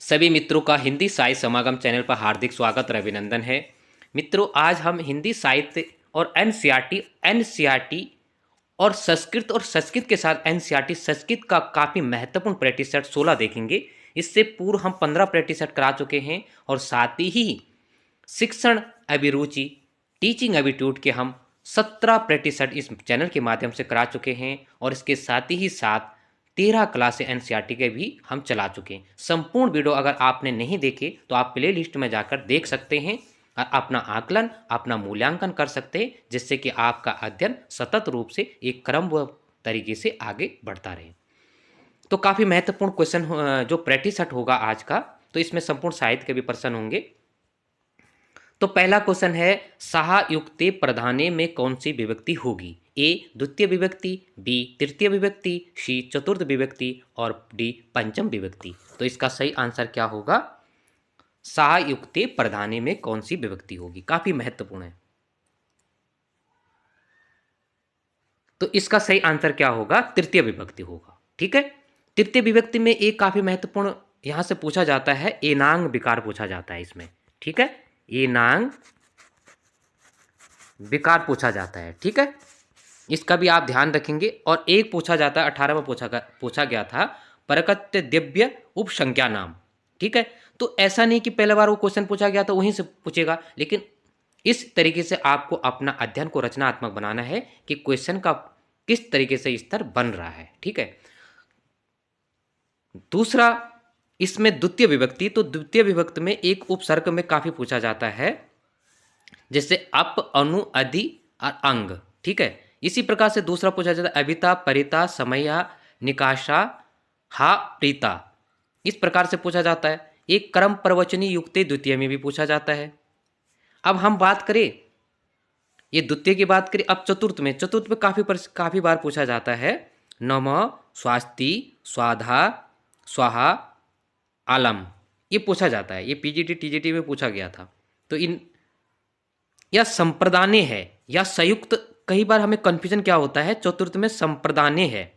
सभी मित्रों का हिंदी साहित्य समागम चैनल पर हार्दिक स्वागत और अभिनंदन है। मित्रों, आज हम हिंदी साहित्य और एनसीईआरटी और संस्कृत के साथ एनसीईआरटी संस्कृत का काफ़ी महत्वपूर्ण प्रैक्टिस सेट 16 देखेंगे। इससे पूर्व हम 15 प्रैक्टिस सेट करा चुके हैं और साथ ही शिक्षण अभिरुचि टीचिंग एबिट्यूड के हम 17 प्रैक्टिस सेट इस चैनल के माध्यम से करा चुके हैं और इसके साथ ही साथ 13 क्लास एनसीईआरटी के भी हम चला चुके हैं। संपूर्ण वीडियो अगर आपने नहीं देखे तो आप प्ले लिस्ट में जाकर देख सकते हैं और अपना आकलन अपना मूल्यांकन कर सकते हैं, जिससे कि आपका अध्ययन सतत रूप से एक क्रमबद्ध तरीके से आगे बढ़ता रहे। तो काफ़ी महत्वपूर्ण क्वेश्चन जो प्रैक्टिस सेट होगा आज का, तो इसमें संपूर्ण साहित्य के भी प्रश्न होंगे। तो पहला क्वेश्चन है, सहायुक्ते प्रधाने में कौन सी विभक्ति होगी? ए द्वितीय विभक्ति, बी तृतीय विभक्ति, सी चतुर्थ विभक्ति और डी पंचम विभक्ति। तो इसका सही आंसर क्या होगा? सहायुक्ते प्रधाने में कौन सी विभक्ति होगी, काफी महत्वपूर्ण है। तो इसका सही आंसर क्या होगा? तृतीय विभक्ति होगा। ठीक है, तृतीय विभक्ति में एक काफी महत्वपूर्ण यहां से पूछा जाता है, एनांग विकार पूछा जाता है इसमें। ठीक है, एनांग विकार पूछा जाता है। ठीक है, इसका भी आप ध्यान रखेंगे। और एक पूछा जाता है 18 में पूछा गया था, परकत्य दिव्य उपसंज्ञा नाम। ठीक है, तो ऐसा नहीं कि पहले बार वो क्वेश्चन पूछा गया तो वहीं से पूछेगा, लेकिन इस तरीके से आपको अपना अध्ययन को रचनात्मक बनाना है कि क्वेश्चन का किस तरीके से स्तर बन रहा है। ठीक है, दूसरा इसमें द्वितीय विभक्ति, तो द्वितीय विभक्ति में एक उपसर्ग में काफी पूछा जाता है, जैसे अप अनु अधि और अंग। ठीक है, इसी प्रकार से दूसरा पूछा जाता है, अभिता परिता समया निकाशा हा प्रीता। इस प्रकार से पूछा जाता है। एक क्रम प्रवचनी युक्ते द्वितीय में भी पूछा जाता है। अब हम बात करें, ये द्वितीय की बात करें, अब चतुर्थ में काफी बार पूछा जाता है, नम स्वास्ति स्वाधा स्वाहा आलम। ये पूछा जाता है, ये पीजीटी टीजीटी में पूछा गया था। तो इन या संप्रदाने है या संयुक्त, कई बार हमें कंफ्यूजन क्या होता है, चतुर्थ में संप्रदाने है।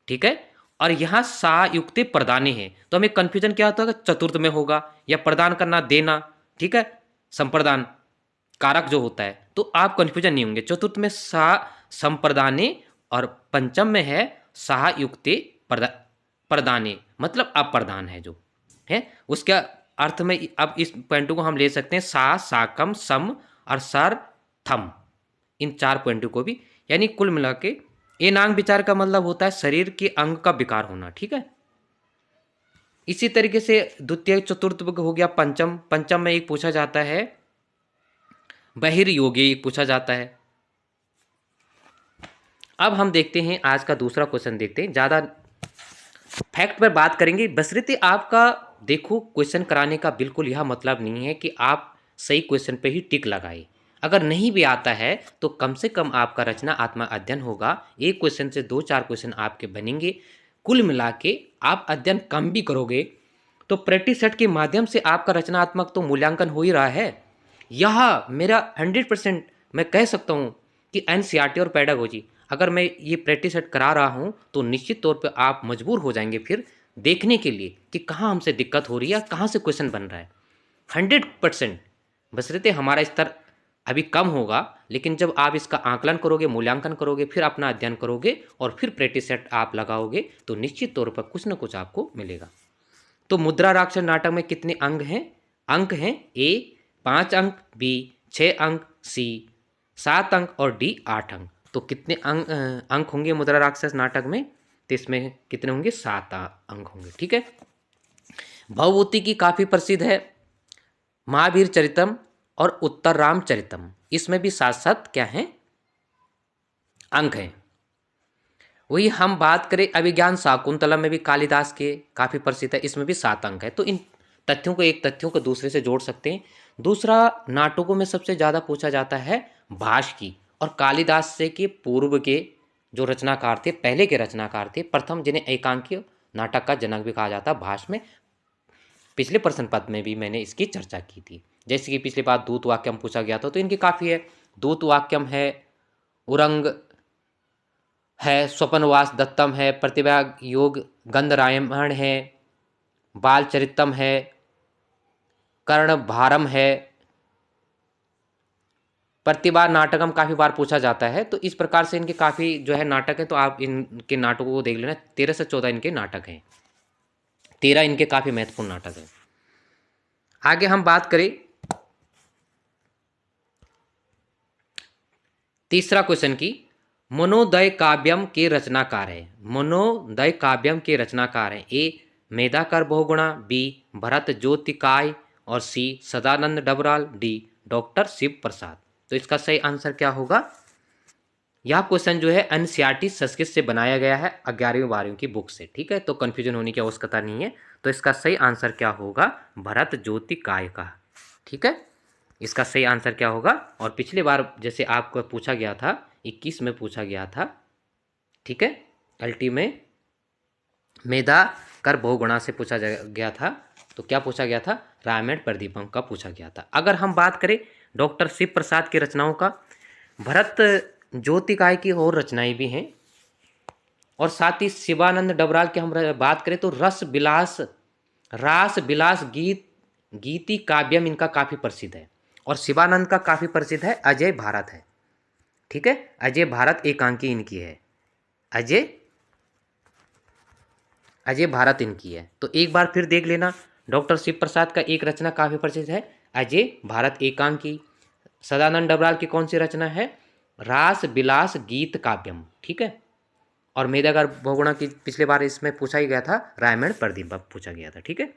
ठीक है, और यहां सायुक्ते प्रदाने है, तो हमें कंफ्यूजन क्या होता है, चतुर्थ में होगा या प्रदान करना देना। ठीक है, संप्रदान कारक जो होता है, तो आप कंफ्यूजन नहीं होंगे। चतुर्थ में सा संप्रदाने और पंचम में है सहायुक्ते प्रदाने, मतलब अप्रदान है जो है उसका अर्थ में। अब इस पॉइंट को हम ले सकते हैं सा साकम सम और सर थम, इन 4 पॉइंटों को भी। यानी कुल मिला के एनांग विचार का मतलब होता है शरीर के अंग का विकार होना। ठीक है, इसी तरीके से द्वितीय चतुर्थ हो गया। पंचम में एक पूछा जाता है बहिर्योगी, एक पूछा जाता है। अब हम देखते हैं आज का दूसरा क्वेश्चन, देखते हैं, ज्यादा फैक्ट पर बात करेंगे। बशर्ते आपका देखो क्वेश्चन कराने का बिल्कुल यह मतलब नहीं है कि आप सही क्वेश्चन पे ही टिक लगाए। अगर नहीं भी आता है तो कम से कम आपका रचनात्मक अध्ययन होगा। एक क्वेश्चन से 2-4 क्वेश्चन आपके बनेंगे। कुल मिला के आप अध्ययन कम भी करोगे तो प्रैक्टिस सेट के माध्यम से आपका रचनात्मक तो मूल्यांकन हो ही रहा है। यह मेरा 100% मैं कह सकता हूँ कि एनसीईआरटी और पेडागोजी, अगर मैं ये प्रैक्टिस सेट करा रहा हूँ तो निश्चित तौर पे आप मजबूर हो जाएंगे फिर देखने के लिए कि कहाँ हमसे दिक्कत हो रही है, कहाँ से क्वेश्चन बन रहा है। 100%, बशर्ते हमारा स्तर अभी कम होगा, लेकिन जब आप इसका आकलन करोगे, मूल्यांकन करोगे, फिर अपना अध्ययन करोगे और फिर प्रैक्टिस सेट आप लगाओगे तो निश्चित तौर पर कुछ ना कुछ आपको मिलेगा। तो मुद्रा राक्षस नाटक में कितने अंग हैं? ए 5 अंक, बी 6 अंक, सी 7 अंक और डी 8 अंक। तो कितने अंक होंगे मुद्रा राक्षस नाटक में? तो इसमें कितने होंगे? 7 अंक होंगे। ठीक है, भवभूति की काफी प्रसिद्ध है महावीर चरितम और उत्तर राम चरितम, इसमें भी 7-7 क्या हैं? अंक हैं। वही हम बात करें अभिज्ञान शाकुंतलम में भी कालिदास के काफी प्रसिद्ध है, इसमें भी 7 अंक है। तो इन तथ्यों को दूसरे से जोड़ सकते हैं। दूसरा, नाटकों में सबसे ज्यादा पूछा जाता है भाष की, और कालिदास से के पूर्व के जो रचनाकार थे, पहले के रचनाकार थे, प्रथम जिन्हें एकांकीय नाटक का जनक भी कहा जाता है भाष में। पिछले प्रश्न पत्र में भी मैंने इसकी चर्चा की थी। जैसे कि पिछली बार दूत वाक्यम पूछा गया था, तो इनकी काफी है। दूत वाक्यम है, उरंग है, स्वपनवास दत्तम है, प्रतिभा योग गंधरायमण है, बालचरितम है, कर्णभारम है, प्रतिभा नाटकम काफ़ी बार पूछा जाता है। तो इस प्रकार से इनके काफ़ी जो है नाटक है, तो आप इनके नाटकों को देख लेना। 13 से 14 इनके नाटक हैं, 13 इनके काफ़ी महत्वपूर्ण नाटक हैं। आगे हम बात करें तीसरा क्वेश्चन की, मनोदय काव्यम के रचनाकार है। मनोदय काव्यम के रचनाकार हैं ए मेधाकर बहुगुणा, बी भरत ज्योतिकाय और सी सदानंद डबराल, डी डॉक्टर शिव प्रसाद। तो इसका सही आंसर क्या होगा? यह क्वेश्चन जो है एनसीईआरटी संस्कृत से बनाया गया है 11वीं 12वीं की बुक से, ठीक है। तो कन्फ्यूजन होने की आवश्यकता नहीं है। तो इसका सही आंसर क्या होगा? भरत ज्योतिकाय का, ठीक है। इसका सही आंसर क्या होगा? और पिछली बार जैसे आपको पूछा गया था, 21 में पूछा गया था, ठीक है, अल्टी में मेधा कर बहुगुणा से पूछा गया था। तो क्या पूछा गया था? रामायण प्रदीपम का पूछा गया था। अगर हम बात करें डॉक्टर शिव प्रसाद की रचनाओं का, भरत ज्योतिकाय की और रचनाएं भी हैं, और साथ ही शिवानंद डबराल की हम बात करें तो रास विलास गीति काव्यम इनका काफ़ी प्रसिद्ध है। और शिवानंद का काफ़ी प्रसिद्ध है अजय भारत है, ठीक है। अजय भारत एकांकी इनकी है, अजय भारत इनकी है। तो एक बार फिर देख लेना, डॉक्टर शिव प्रसाद का एक रचना काफ़ी प्रसिद्ध है अजय भारत एकांकी। सदानंद डबराल की कौन सी रचना है? रास विलास गीत काव्यम, ठीक है। और मेधाकर बहुगुणा की पिछले बार इसमें पूछा ही गया था, रामायण प्रदीप पूछा गया था, ठीक है।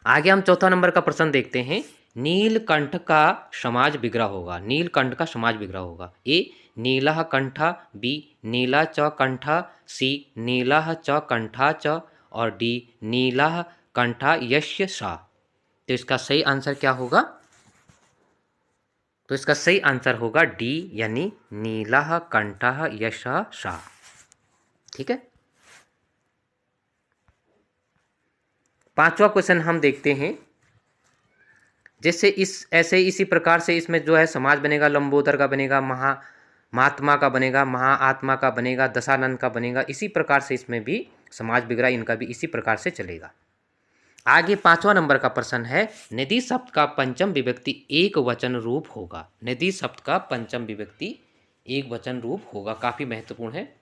आगे हम चौथा नंबर का प्रश्न देखते हैं। नीलकंठ का समाज विग्रह होगा। नीलकंठ का समाज विग्रह होगा ए नीला कंठा, बी नीला च कंठा, सी नीला च कंठा च, और डी नीला कंठा यश्य सा। तो इसका सही आंसर क्या होगा? तो इसका सही आंसर होगा डी, यानी नीला कंठा यश सा, ठीक है। पांचवा क्वेश्चन हम देखते हैं। जैसे इसी प्रकार से इसमें जो है समाज बनेगा, लंबोदर का बनेगा, महात्मा का बनेगा, महाआत्मा का बनेगा, दशानंद का बनेगा। इसी प्रकार से इसमें भी समाज विग्रह इनका भी इसी प्रकार से चलेगा। आगे पांचवा नंबर का प्रश्न है, नदी शब्द का पंचम विभक्ति एक वचन रूप होगा। नदी शब्द का पंचम विभक्ति एक वचन रूप होगा, काफी महत्वपूर्ण है।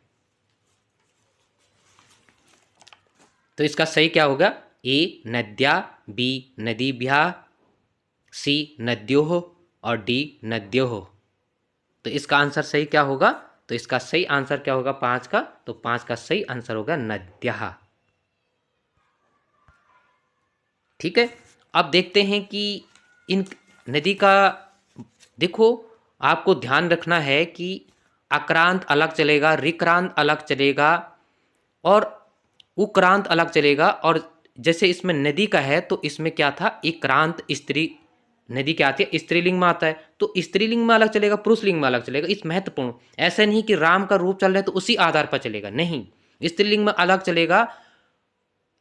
तो इसका सही क्या होगा? ए नद्या, बी नदीभ्या, सी नद्योः और डी नद्योः। तो इसका आंसर सही क्या होगा? तो इसका सही आंसर क्या होगा 5 का? तो 5 का सही आंसर होगा नद्यः, ठीक है। अब देखते हैं कि इन नदी का, देखो आपको ध्यान रखना है कि अक्रांत अलग चलेगा, रिक्रांत अलग चलेगा और उक्रांत अलग चलेगा। और जैसे इसमें नदी का है तो इसमें क्या था, इक्रांत स्त्री नदी क्या आती है, स्त्रीलिंग में आता है। तो स्त्रीलिंग में अलग चलेगा, पुरुषलिंग में अलग चलेगा। इस महत्वपूर्ण, ऐसा नहीं कि राम का रूप चल रहा है तो उसी आधार पर चलेगा, नहीं। स्त्रीलिंग में अलग चलेगा,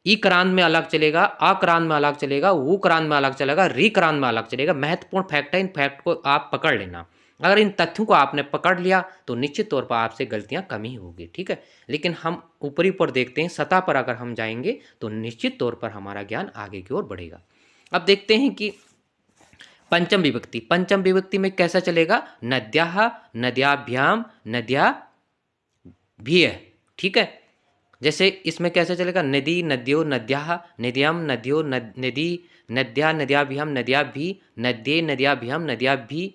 इक्रांत में अलग चलेगा, अक्रांत में अलग चलेगा, उक्रांत में अलग चलेगा, रिक्रांत में अलग चलेगा। महत्वपूर्ण फैक्ट है, इन फैक्ट को आप पकड़ लेना। अगर इन तथ्यों को आपने पकड़ लिया तो निश्चित तौर पर आपसे गलतियां कम ही होगी, ठीक है। लेकिन हम ऊपरी पर देखते हैं, सतह पर अगर हम जाएंगे तो निश्चित तौर पर हमारा ज्ञान आगे की ओर बढ़ेगा। अब देखते हैं कि पंचम विभक्ति, पंचम विभक्ति में कैसा चलेगा? नद्याः, नद्याभ्याम, नद्या भी है, ठीक है। जैसे इसमें कैसे चलेगा? नदी, नद्यो, नद्याः, नद्याम, नद्यो, नदी, नद्या, नद्याभ्याम, नद्याभि, नद्ये, नद्याभ्याम, नद्याभि,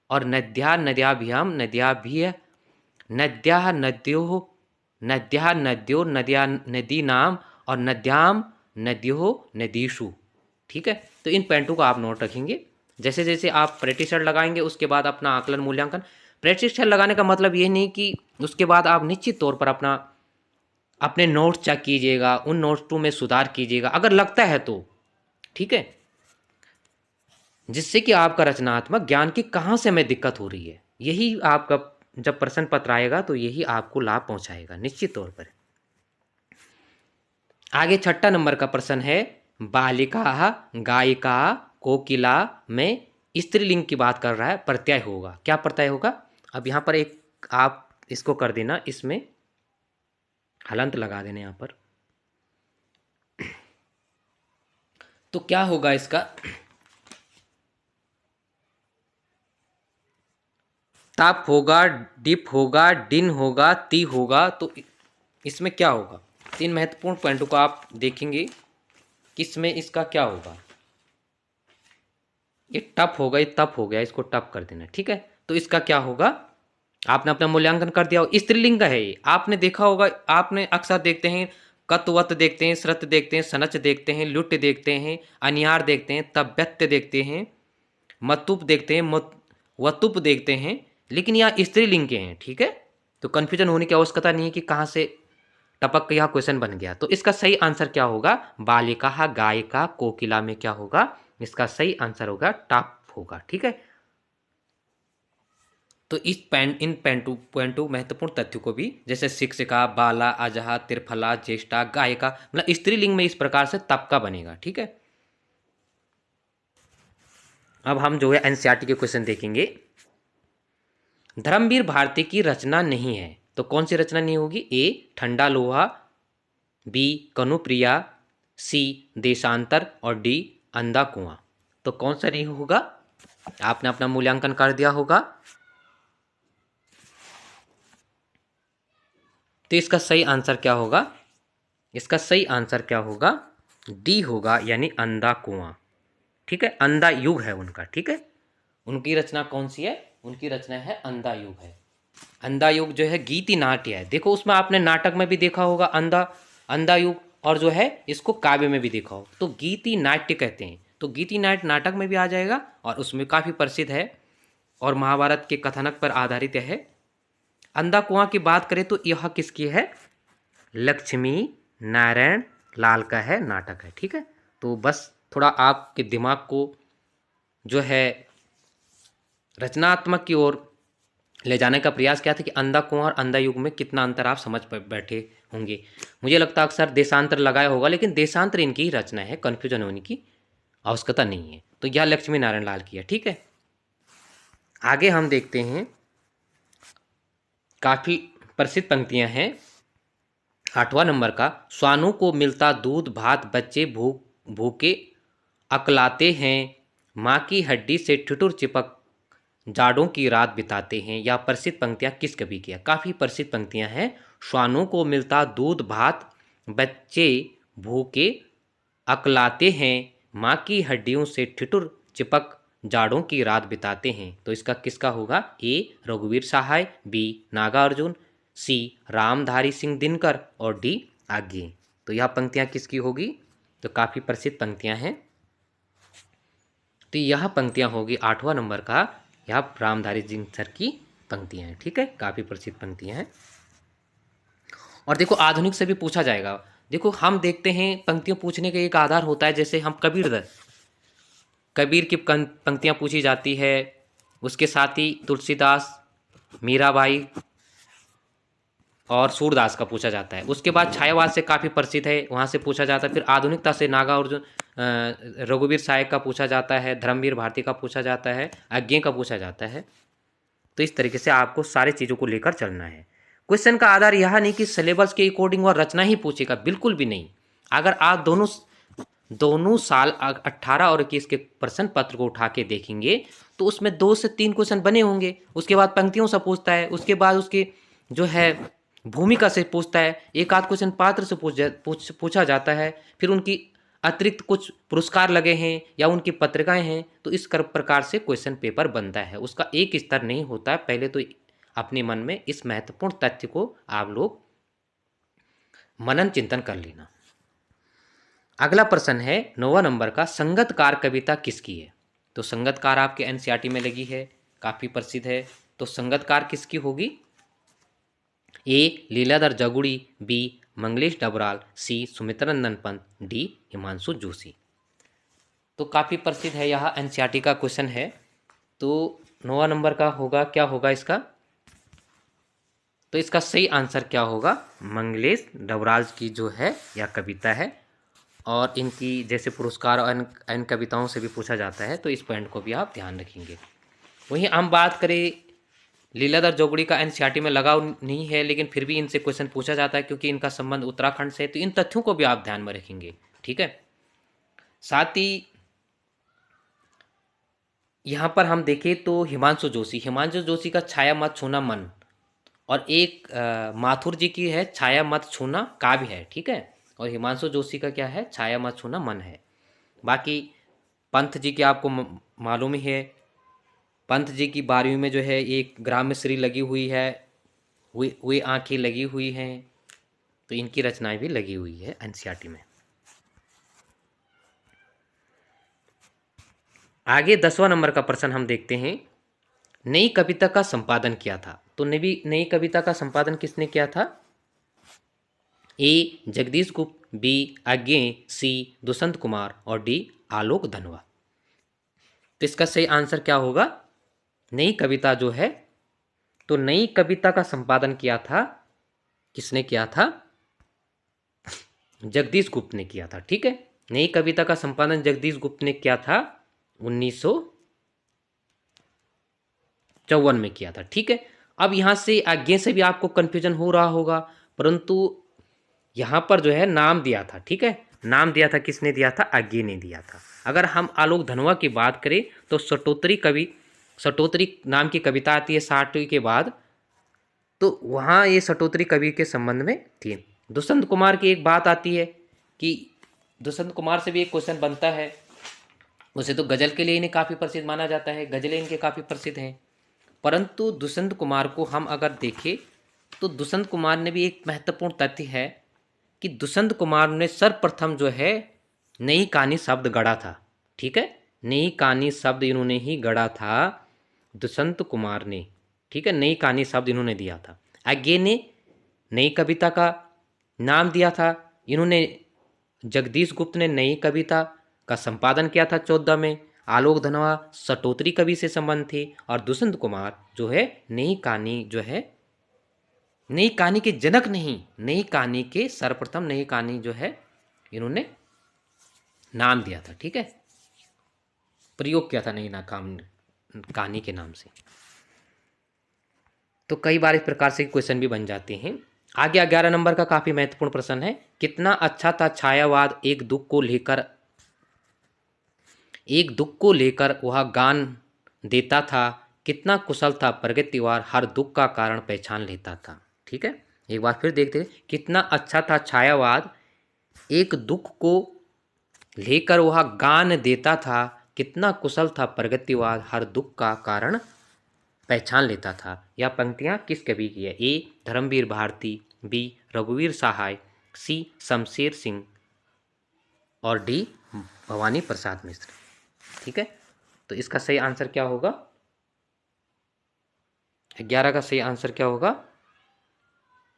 और नद्या, नद्याभ्याम, नद्याभि, नद्याः, नद्योः, नद्याः, नद्यो, नद्या, नदीनाम, और नद्याम, नद्योः, नदीषु, ठीक है। तो इन पॉइंटों को आप नोट रखेंगे। जैसे जैसे आप प्रैक्टिस लगाएंगे उसके बाद अपना आकलन मूल्यांकन। प्रैक्टिस लगाने का मतलब ये नहीं कि उसके बाद आप निश्चित तौर पर अपने नोट्स चेक कीजिएगा, उन नोट्सों में सुधार कीजिएगा अगर लगता है तो, ठीक है। जिससे कि आपका रचनात्मक ज्ञान की कहाँ से हमें दिक्कत हो रही है, यही आपका जब प्रश्न पत्र आएगा तो यही आपको लाभ पहुंचाएगा निश्चित तौर पर। आगे छठा नंबर का प्रश्न है, बालिका, गायिका, कोकिला में स्त्रीलिंग की बात कर रहा है, प्रत्यय होगा। क्या प्रत्यय होगा? अब यहाँ पर एक आप इसको कर देना, इसमें हलंत लगा देना यहाँ पर। तो क्या होगा इसका, ताप होगा, डिप होगा, डिन होगा, ती होगा। तो इसमें क्या होगा, तीन महत्वपूर्ण पॉइंटों को आप देखेंगे किसमें इसका क्या होगा। ये टप होगा, ये तप हो गया, इसको टप कर देना, ठीक है। तो इसका क्या होगा, आपने अपना मूल्यांकन कर दिया। स्त्रीलिंग का है ये, आपने देखा होगा, आपने अक्सर देखते हैं कतवत देखते हैं, श्रत देखते हैं, सनच देखते हैं, लुट देखते हैं, अनियार देखते हैं, तब्यत्य देखते हैं, मतुप देखते हैं, वतुप देखते हैं, लेकिन यहाँ स्त्रीलिंग के हैं, ठीक है। तो कंफ्यूजन होने की आवश्यकता नहीं है कि कहाँ से टपक का यह क्वेश्चन बन गया। तो इसका सही आंसर क्या होगा, बालिका, गायिका, कोकिला में क्या होगा, इसका सही आंसर होगा टप होगा, ठीक है। तो इन पॉइंटू महत्वपूर्ण तथ्यों को भी, जैसे शिक्षिका, बाला, अजहा, त्रिफला, ज्येष्ठा, गायिका, मतलब स्त्रीलिंग में इस प्रकार से तप का बनेगा, ठीक है। अब हम जो है एनसीईआरटी के क्वेश्चन देखेंगे। धर्मवीर भारती की रचना नहीं है, तो कौन सी रचना नहीं होगी, ए ठंडा लोहा, बी कनुप्रिया, सी देशांतर और डी अंधा कुआं। तो कौन सा नहीं होगा, आपने अपना मूल्यांकन कर दिया होगा। तो इसका सही आंसर क्या होगा, इसका सही आंसर क्या होगा, डी होगा, यानी अंधा कुआं, ठीक है। अंधा युग है उनका, ठीक है। उनकी रचना कौन सी है, उनकी रचना है अंधा युग है। अंधा युग जो है गीति नाट्य है, देखो उसमें आपने नाटक में भी देखा होगा अंधा युग, और जो है इसको काव्य में भी देखा हो, तो गीति नाट्य कहते हैं। तो गीति नाट्य नाटक में भी आ जाएगा और उसमें काफ़ी प्रसिद्ध है और महाभारत के कथानक पर आधारित है। अंधा कुआं की बात करें तो यह किसकी है, लक्ष्मी नारायण लाल का है, नाटक है, ठीक है। तो बस थोड़ा आपके दिमाग को जो है रचनात्मक की ओर ले जाने का प्रयास किया था कि अंधा कुआं और अंधा युग में कितना अंतर आप समझ बैठे होंगे। मुझे लगता है अक्सर देशांतर लगाया होगा, लेकिन देशांतर इनकी ही रचना है, कन्फ्यूजन होने की आवश्यकता नहीं है। तो यह लक्ष्मी नारायण लाल की है, ठीक है। आगे हम देखते हैं, काफ़ी प्रसिद्ध पंक्तियां हैं। 8वां नंबर का, स्वानों को मिलता दूध भात, बच्चे भूखे अकलाते हैं, माँ की हड्डी से ठिठुर चिपक जाड़ों की रात बिताते हैं। या प्रसिद्ध पंक्तियां किस कवि की है, काफ़ी प्रसिद्ध पंक्तियां हैं। श्वानों को मिलता दूध भात, बच्चे भूखे अकलाते हैं, माँ की हड्डियों से ठिठुर चिपक जाड़ों की रात बिताते हैं। तो इसका किसका होगा, ए रघुवीर सहाय, बी नागार्जुन, सी रामधारी सिंह दिनकर और डी आज्ञे। तो यह पंक्तियां किसकी होगी, तो काफ़ी प्रसिद्ध पंक्तियां हैं। तो यह पंक्तियां होगी 8वां नंबर का, यह रामधारी सिंह सर की पंक्तियां हैं, ठीक है, काफ़ी प्रसिद्ध पंक्तियां हैं। और देखो आधुनिक से भी पूछा जाएगा। देखो हम देखते हैं पंक्तियों पूछने का एक आधार होता है, जैसे हम कबीर की पंक्तियां पूछी जाती है, उसके साथ ही तुलसीदास, मीराबाई और सूरदास का पूछा जाता है। उसके बाद छायावाद से काफ़ी प्रसिद्ध है, वहाँ से पूछा जाता है। फिर आधुनिकता से नागार्जुन, रघुवीर सहाय का पूछा जाता है, धर्मवीर भारती का पूछा जाता है, आज्ञे का पूछा जाता है। तो इस तरीके से आपको सारी चीज़ों को लेकर चलना है। क्वेश्चन का आधार यह नहीं कि सिलेबस के अकॉर्डिंग वह रचना ही पूछेगा, बिल्कुल भी नहीं। अगर आप दोनों साल 18 और 21 के प्रश्न पत्र को उठा के देखेंगे तो उसमें 2 से 3 क्वेश्चन बने होंगे। उसके बाद पंक्तियों से पूछता है, उसके बाद उसके जो है भूमिका से पूछता है, एक आध क्वेश्चन पात्र से पूछा जाता है, फिर उनकी अतिरिक्त कुछ पुरस्कार लगे हैं या उनकी पत्रिकाएं हैं। तो इस प्रकार से क्वेश्चन पेपर बनता है, उसका एक स्तर नहीं होता है। पहले तो अपने मन में इस महत्वपूर्ण तथ्य को आप लोग मनन चिंतन कर लेना। अगला प्रश्न है 9वां नंबर का, संगतकार कविता किसकी है। तो संगतकार आपके एनसीईआरटी में लगी है, काफ़ी प्रसिद्ध है। तो संगतकार किसकी होगी, ए लीलाधर जगुड़ी, बी मंगलेश डबराल, सी सुमित्रानंदन पंत, डी हिमांशु जोशी। तो काफ़ी प्रसिद्ध है, यह एनसीईआरटी का क्वेश्चन है। तो 9वां नंबर का होगा, क्या होगा इसका, तो इसका सही आंसर क्या होगा, मंगलेश डबराल की जो है यह कविता है। और इनकी जैसे पुरस्कार और इन कविताओं से भी पूछा जाता है, तो इस पॉइंट को भी आप ध्यान रखेंगे। वहीं हम बात करें, लीलाधर जोगड़ी का एनसीईआरटी में लगाव नहीं है, लेकिन फिर भी इनसे क्वेश्चन पूछा जाता है क्योंकि इनका संबंध उत्तराखंड से है। तो इन तथ्यों को भी आप ध्यान में रखेंगे, ठीक है। साथ ही यहाँ पर हम देखें तो हिमांशु जोशी का छाया मत छूना मन, और एक माथुर जी की है छाया मत छूना काव्य है, ठीक है। और हिमांशु जोशी का क्या है, छाया मत छूना मन है। बाकी पंत जी की आपको मालूम ही है, पंत जी की 12वीं में जो है एक ग्राम्यश्री लगी हुई है, वे आंखें लगी हुई हैं, तो इनकी रचनाएं भी लगी हुई है एनसीईआरटी में। आगे 10वां नंबर का प्रश्न हम देखते हैं, नई कविता का संपादन किया था। तो नई कविता का संपादन किसने किया था? ए जगदीश गुप्त, बी अज्ञे, सी दुष्यंत कुमार और डी आलोक धनवा। तो इसका सही आंसर क्या होगा? नई कविता जो है, तो नई कविता का संपादन किया था, किसने किया था? जगदीश गुप्त ने किया था, ठीक है। नई कविता का संपादन जगदीश गुप्त ने किया था 1954 में किया था, ठीक है। अब यहां से आगे से भी आपको कंफ्यूजन हो रहा होगा, परंतु यहां पर जो है नाम दिया था, ठीक है। नाम दिया था, किसने दिया था? आज्ञे ने दिया था। अगर हम आलोक धनवा की बात करें तो सटोत्री नाम की कविता आती है 60वीं के बाद, तो वहाँ ये सटोत्री कवि के संबंध में थी। दुष्यंत कुमार की एक बात आती है कि दुष्यंत कुमार से भी एक क्वेश्चन बनता है, उसे तो गजल के लिए इन्हें काफ़ी प्रसिद्ध माना जाता है, गजलें इनके काफ़ी प्रसिद्ध हैं। परंतु दुष्यंत कुमार को हम अगर देखें तो दुष्यंत कुमार ने भी एक महत्वपूर्ण तथ्य है कि दुष्यंत कुमार ने सर्वप्रथम जो है नई कहानी शब्द गढ़ा था, ठीक है। नई कहानी शब्द इन्होंने ही गढ़ा था, दुष्यंत कुमार ने, ठीक है। नई कहानी शब्द इन्होंने दिया था। आगे ने नई कविता का नाम दिया था, इन्होंने जगदीश गुप्त ने नई कविता का संपादन किया था 14 में। आलोक धनवा सटोत्री कवि से संबंध थे, और दुष्यंत कुमार जो है नई कहानी जो है, नई कहानी के जनक नहीं, नई कहानी के सर्वप्रथम नई कहानी जो है इन्होंने नाम दिया था, ठीक है। प्रयोग किया था नई कहानी के नाम से। तो कई बार इस प्रकार से क्वेश्चन भी बन जाते हैं। आगे 11 नंबर का काफी महत्वपूर्ण प्रश्न है, कितना अच्छा था छायावाद एक दुख को लेकर वह गान देता था, कितना कुशल था प्रगतिवार हर दुख का कारण पहचान लेता था, ठीक है। एक बार फिर देखते हैं, कितना अच्छा था छायावाद एक दुख को लेकर वह गान देता था, कितना कुशल था प्रगतिवाद हर दुख का कारण पहचान लेता था। यह पंक्तियां किस कवि की है? ए धर्मवीर भारती, बी रघुवीर सहाय, सी शमशेर सिंह और डी भवानी प्रसाद मिश्र, ठीक है। तो इसका सही आंसर क्या होगा? 11 का सही आंसर क्या होगा?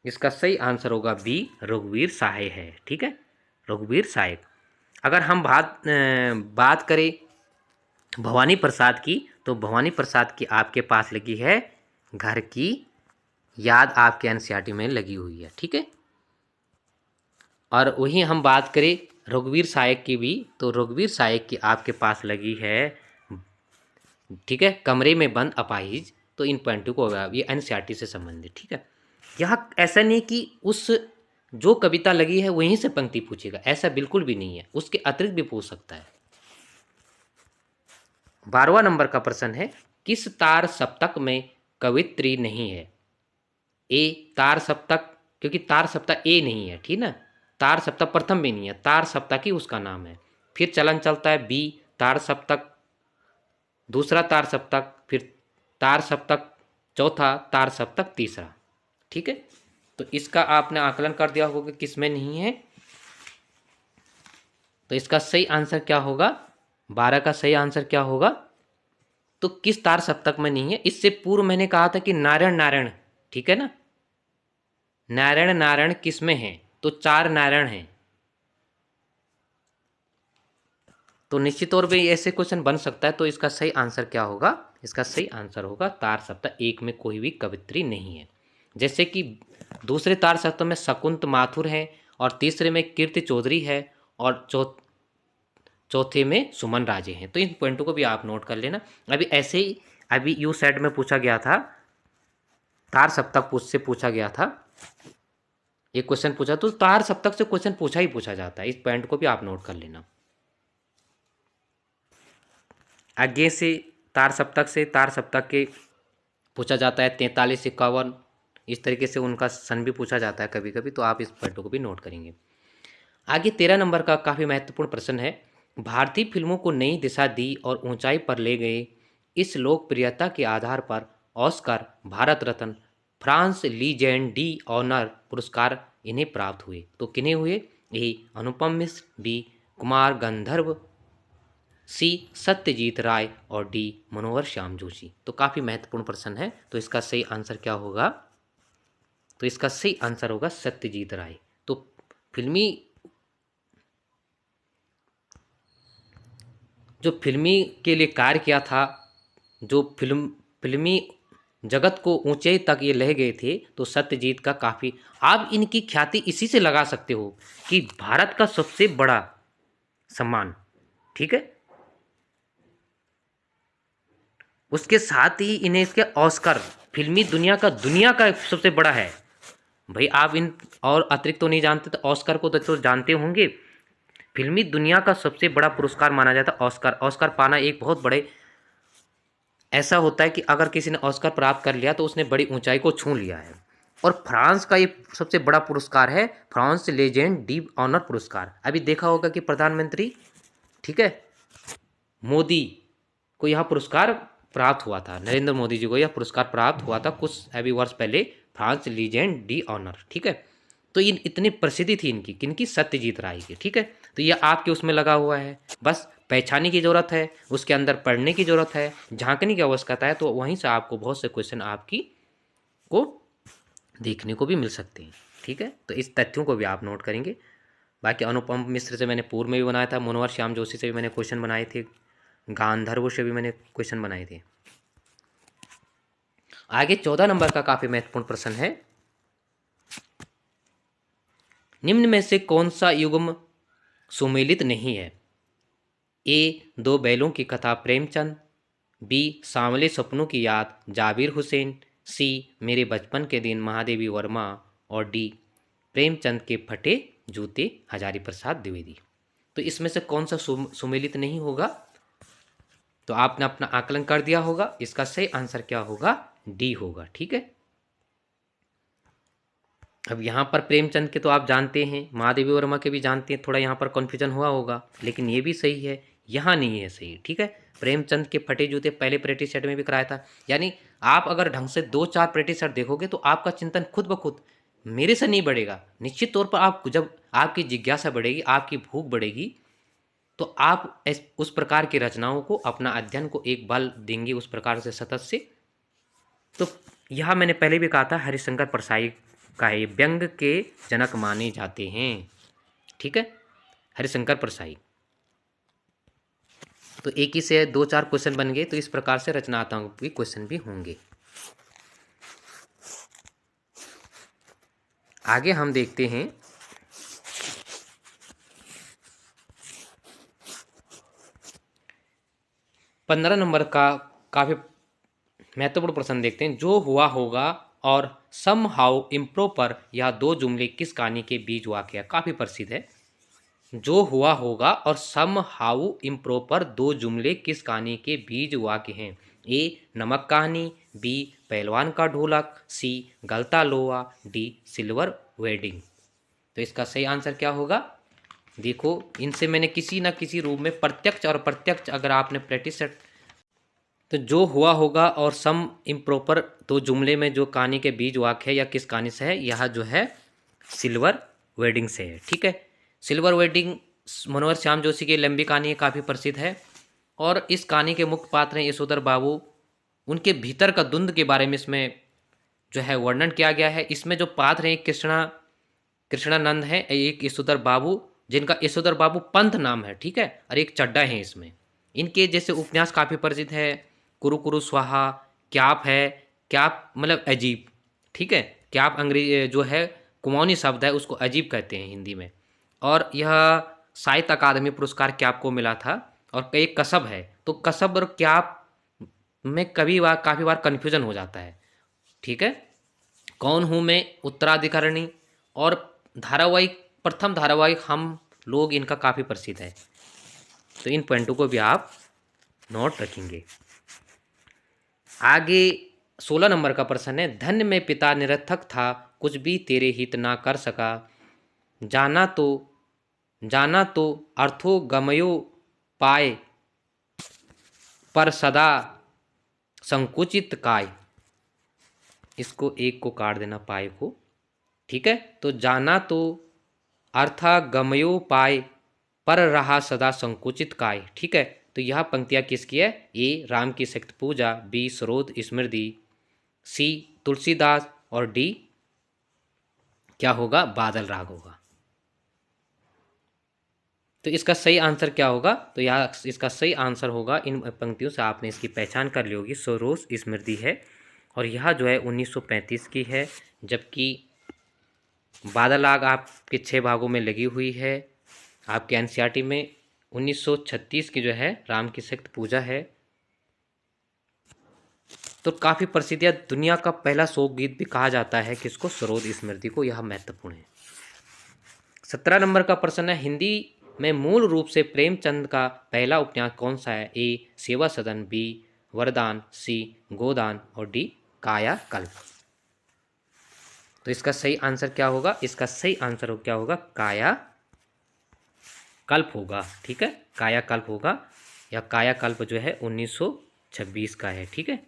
इसका सही आंसर होगा बी रघुवीर सहाय है, ठीक है, रघुवीर सहाय। अगर हम बात करें भवानी प्रसाद की, तो भवानी प्रसाद की आपके पास लगी है घर की याद, आपके एनसीईआरटी में लगी हुई है, ठीक है। और वहीं हम बात करें रघुवीर सहायक की भी, तो रघुवीर सहायक की आपके पास लगी है, ठीक है, कमरे में बंद अपाहिज। तो इन पॉइंटों को ये एनसीईआरटी से संबंधित, ठीक है। यहाँ ऐसा नहीं कि उस जो कविता लगी है वहीं से पंक्ति पूछेगा, ऐसा बिल्कुल भी नहीं है, उसके अतिरिक्त भी पूछ सकता है। 12वां नंबर का प्रश्न है, किस तार सप्तक में कवित्री नहीं है? ए तार सप्तक, क्योंकि तार सप्तक ए नहीं है, ठीक ना, तार सप्तक प्रथम भी नहीं है, तार सप्तक ही उसका नाम है। फिर चलन चलता है बी तार सप्तक, दूसरा तार सप्तक, फिर तार सप्तक चौथा, तार सप्तक तीसरा, ठीक है। तो इसका आपने आकलन कर दिया होगा कि किस में नहीं है। तो इसका सही आंसर क्या होगा? 12 का सही आंसर क्या होगा? तो किस तार सप्तक में नहीं है? इससे पूर्व मैंने कहा था कि नारायण नारायण, ठीक है ना, नारायण नारायण किस में है? तो 4 नारायण हैं। तो निश्चित तौर पे ऐसे क्वेश्चन बन सकता है। तो इसका सही आंसर क्या होगा? इसका सही आंसर होगा तार सप्तक एक में कोई भी कवित्री नहीं है। जैसे कि दूसरे तार सप्तक में शकुंत माथुर है, और तीसरे में कीर्ति चौधरी है, और चौथे में सुमन राजे हैं। तो इन पॉइंटों को भी आप नोट कर लेना। अभी ऐसे ही अभी यू सेट में पूछा गया था, तार सप्तक से पूछा गया था, एक क्वेश्चन पूछा, तो तार सप्तक से क्वेश्चन पूछा ही पूछा जाता है। इस पॉइंट को भी आप नोट कर लेना। आगे से तार सप्तक के पूछा जाता है 43 51, इस तरीके से उनका सन भी पूछा जाता है कभी कभी, तो आप इस पॉइंट को भी नोट करेंगे। आगे 13 नंबर का काफ़ी महत्वपूर्ण प्रश्न है। भारतीय फिल्मों को नई दिशा दी और ऊंचाई पर ले गए, इस लोकप्रियता के आधार पर Oscar, Bharat Ratna, France legend D honour पुरस्कार इन्हें प्राप्त हुए। तो किन्हें हुए? ए अनुपम मिश्र, बी कुमार गंधर्व, सी सत्यजीत राय और डी मनोहर श्याम जोशी। तो काफ़ी महत्वपूर्ण प्रश्न है। तो इसका सही आंसर क्या होगा? तो इसका सही आंसर होगा सत्यजीत राय। तो फिल्मी जो फिल्मी के लिए कार्य किया था, जो फिल्मी जगत को ऊंचाई तक ये ले गए थे, तो सत्यजीत का काफ़ी, आप इनकी ख्याति इसी से लगा सकते हो कि भारत का सबसे बड़ा सम्मान, ठीक है, उसके साथ ही इन्हें इसके ऑस्कर, फिल्मी दुनिया का सबसे बड़ा है भाई। आप इन और अतिरिक्त तो नहीं जानते, तो ऑस्कर को तो जानते होंगे। फिल्मी दुनिया का सबसे बड़ा पुरस्कार माना जाता है ऑस्कर। ऑस्कर पाना एक बहुत बड़े, ऐसा होता है कि अगर किसी ने ऑस्कर प्राप्त कर लिया तो उसने बड़ी ऊंचाई को छू लिया है। और फ्रांस का ये सबसे बड़ा पुरस्कार है, फ्रांस लेजेंड डी ऑनर पुरस्कार। अभी देखा होगा कि प्रधानमंत्री, ठीक है, मोदी को यह पुरस्कार प्राप्त हुआ था, नरेंद्र मोदी जी को यह पुरस्कार प्राप्त हुआ था कुछ अभी वर्ष पहले, फ्रांस लीजेंड डी ऑनर, ठीक है। तो इन इतनी प्रसिद्धि थी इनकी, किनकी? सत्यजीत राय की, ठीक है। तो यह आपके उसमें लगा हुआ है, बस पहचाने की ज़रूरत है, उसके अंदर पढ़ने की ज़रूरत है, झांकने की आवश्यकता है, तो वहीं से आपको बहुत से क्वेश्चन आपकी को देखने को भी मिल सकते हैं, ठीक है। तो इस तथ्यों को भी आप नोट करेंगे। बाकी अनुपम मिश्र से मैंने पूर्व में भी बनाया था, मनोहर श्याम जोशी से भी मैंने क्वेश्चन बनाए थे, गांधर्व से भी मैंने क्वेश्चन बनाए थे। आगे 14 नंबर का काफी महत्वपूर्ण प्रश्न है। निम्न में से कौन सा युग्म सुमेलित नहीं है? ए दो बैलों की कथा प्रेमचंद, बी सांवले सपनों की याद जाबिर हुसैन, सी मेरे बचपन के दिन महादेवी वर्मा और डी प्रेमचंद के फटे जूते हजारी प्रसाद द्विवेदी। तो इसमें से कौन सा सुमेलित नहीं होगा? तो आपने अपना आकलन कर दिया होगा। इसका सही आंसर क्या होगा? डी होगा, ठीक है। अब यहाँ पर प्रेमचंद के तो आप जानते हैं, महादेवी वर्मा के भी जानते हैं, थोड़ा यहाँ पर कन्फ्यूजन हुआ होगा, लेकिन ये भी सही है, यहाँ नहीं है सही, ठीक है। प्रेमचंद के फटे जूते पहले प्रैक्टिस सेट में भी कराया था। यानी आप अगर ढंग से 2-4 प्रैक्टिस सेट देखोगे तो आपका चिंतन खुद ब खुद मेरे से नहीं बढ़ेगा। निश्चित तौर पर आप जब आपकी जिज्ञासा बढ़ेगी, आपकी भूख बढ़ेगी, तो आप उस प्रकार की रचनाओं को, अपना अध्ययन को एक बल देंगे उस प्रकार से सतत से। तो यह मैंने पहले भी कहा था, हरिशंकर परसाई का ये व्यंग के जनक माने जाते हैं, ठीक है, हरिशंकर परसाई। तो एक ही से 2-4 क्वेश्चन बन गए, तो इस प्रकार से रचनात्मक भी क्वेश्चन भी होंगे। आगे हम देखते हैं 15 नंबर का काफी महत्वपूर्ण प्रश्न देखते हैं। जो हुआ होगा और सम हाउ इम्प्रोपर, यह दो जुमले किस कहानी के बीच वाक्य है? काफी प्रसिद्ध है। जो हुआ होगा और सम हाउ इम्प्रोपर, दो जुमले किस कहानी के बीच वाक्य हैं? ए नमक कहानी, बी पहलवान का ढोलक, सी गलता लोआ, डी सिल्वर वेडिंग। तो इसका सही आंसर क्या होगा? देखो, इनसे मैंने किसी ना किसी रूप में प्रत्यक्ष और प्रत्यक्ष अगर आपने प्रैक्टिस, तो जो हुआ होगा और सम इम्प्रॉपर, तो जुमले में जो कहानी के बीच वाक्य है या किस कहानी से है? यह जो है सिल्वर वेडिंग से है, ठीक है। सिल्वर वेडिंग मनोहर श्याम जोशी की लंबी कहानी है, काफ़ी प्रसिद्ध है। और इस कहानी के मुख्य पात्र हैं यशोधर बाबू। उनके भीतर का द्वंद्व के बारे में इसमें जो है वर्णन किया गया है। इसमें जो पात्र हैं, एक कृष्णानंद है, एक यशोधर बाबू, जिनका यशोधर बाबू पंथ नाम है, ठीक है, और एक चड्डा है इसमें। इनके जैसे उपन्यास काफ़ी प्रसिद्ध है, कुरु कुरु स्वाहा, क्याप है, क्याप मतलब अजीब, ठीक है, क्याप अंग्रेजी जो है कुमाऊनी शब्द है, उसको अजीब कहते हैं हिंदी में। और यह साहित्य अकादमी पुरस्कार क्याप को मिला था। और कई कसब है, तो कसब और क्याप में काफ़ी बार कन्फ्यूजन हो जाता है, ठीक है। कौन हूँ मैं, उत्तराधिकारिणी, और धारावाहिक, प्रथम धारावाहिक हम लोग, इनका काफ़ी प्रसिद्ध है। तो इन पॉइंटों को भी आप नोट रखेंगे। आगे 16 नंबर का प्रश्न है, धन्य में पिता निरर्थक था, कुछ भी तेरे हित ना कर सका, जाना तो जाना तो अर्थो गमयो पाए, पर सदा संकुचित काय। इसको एक को काट देना, पाए को। ठीक है, तो जाना तो अर्था गमयो पाए, पर रहा सदा संकुचित काय। ठीक है, तो यह पंक्तियां किसकी है? ए राम की शक्ति पूजा, बी सरोद स्मृति, सी तुलसीदास, और डी क्या होगा? बादल राग होगा। तो इसका सही आंसर क्या होगा? तो यह इसका सही आंसर होगा, इन पंक्तियों से आपने इसकी पहचान कर ली होगी, सरोज स्मृति है, और यह जो है 1935 की है, जबकि बादल आग आपके 6 भागों में लगी हुई है। आपके एनसीईआरटी में 1936 की जो है राम की शक्ति पूजा है। तो काफ़ी प्रसिद्ध है, दुनिया का पहला शोक गीत भी कहा जाता है किसको? सरोज स्मृति को। यह महत्वपूर्ण है। 17 नंबर का प्रश्न है, हिंदी में मूल रूप से प्रेमचंद का पहला उपन्यास कौन सा है? ए सेवा सदन, बी वरदान, सी गोदान, और डी कायाकल्प। तो इसका सही आंसर क्या होगा? इसका सही आंसर क्या होगा? कायाकल्प होगा। ठीक है, कायाकल्प होगा। या कायाकल्प जो है 1926 का है। ठीक है,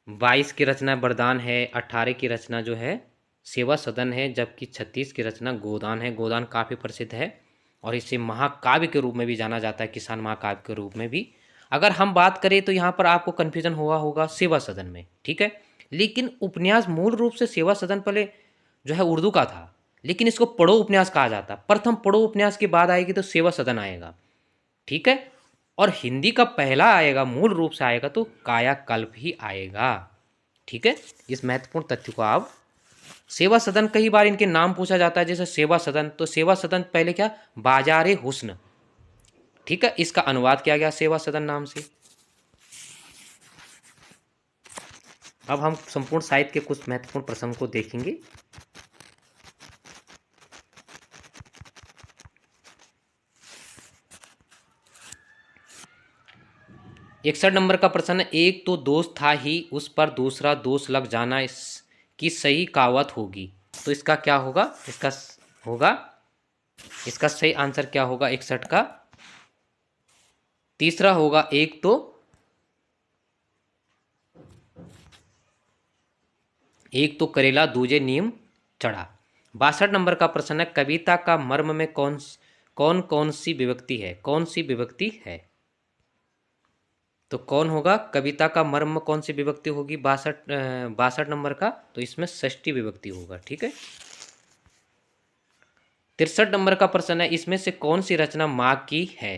22 की रचना वरदान है, 18 की रचना जो है सेवा सदन है, जबकि 36 की रचना गोदान है। गोदान काफ़ी प्रसिद्ध है और इसे महाकाव्य के रूप में भी जाना जाता है, किसान महाकाव्य के रूप में भी। अगर हम बात करें तो यहाँ पर आपको कन्फ्यूजन हुआ होगा सेवा सदन में। ठीक है, लेकिन उपन्यास मूल रूप से सेवा सदन पहले जो है उर्दू का था, लेकिन इसको पढ़ो उपन्यास कहा जाता। प्रथम पढ़ो उपन्यास की बात आएगी तो सेवा सदन आएगा। ठीक है, और हिंदी का पहला आएगा, मूल रूप से आएगा तो कायाकल्प ही आएगा। ठीक है, इस महत्वपूर्ण तथ्य को आप, सेवा सदन कई बार इनके नाम पूछा जाता है, जैसे सेवा सदन, तो सेवा सदन पहले क्या? बाजारे हुस्न। ठीक है, इसका अनुवाद किया गया सेवा सदन नाम से। अब हम संपूर्ण साहित्य के कुछ महत्वपूर्ण प्रसंग को देखेंगे। इकसठ नंबर का प्रश्न है, एक तो दोस्त था ही, उस पर दूसरा दोष लग जाना इसकी सही कहावत होगी। तो इसका क्या होगा? इसका सही आंसर क्या होगा 61 का? तीसरा होगा, एक तो करेला दूजे नीम चढ़ा। 62 नंबर का प्रश्न है, कविता का मर्म में कौन कौन सी विभक्ति है? कौन सी विभक्ति है? तो कौन होगा? कविता का मर्म में कौन सी विभक्ति होगी 62 नंबर का? तो इसमें षष्ठी विभक्ति होगा। ठीक है, 63 नंबर का प्रश्न है, इसमें से कौन सी रचना माघ की है?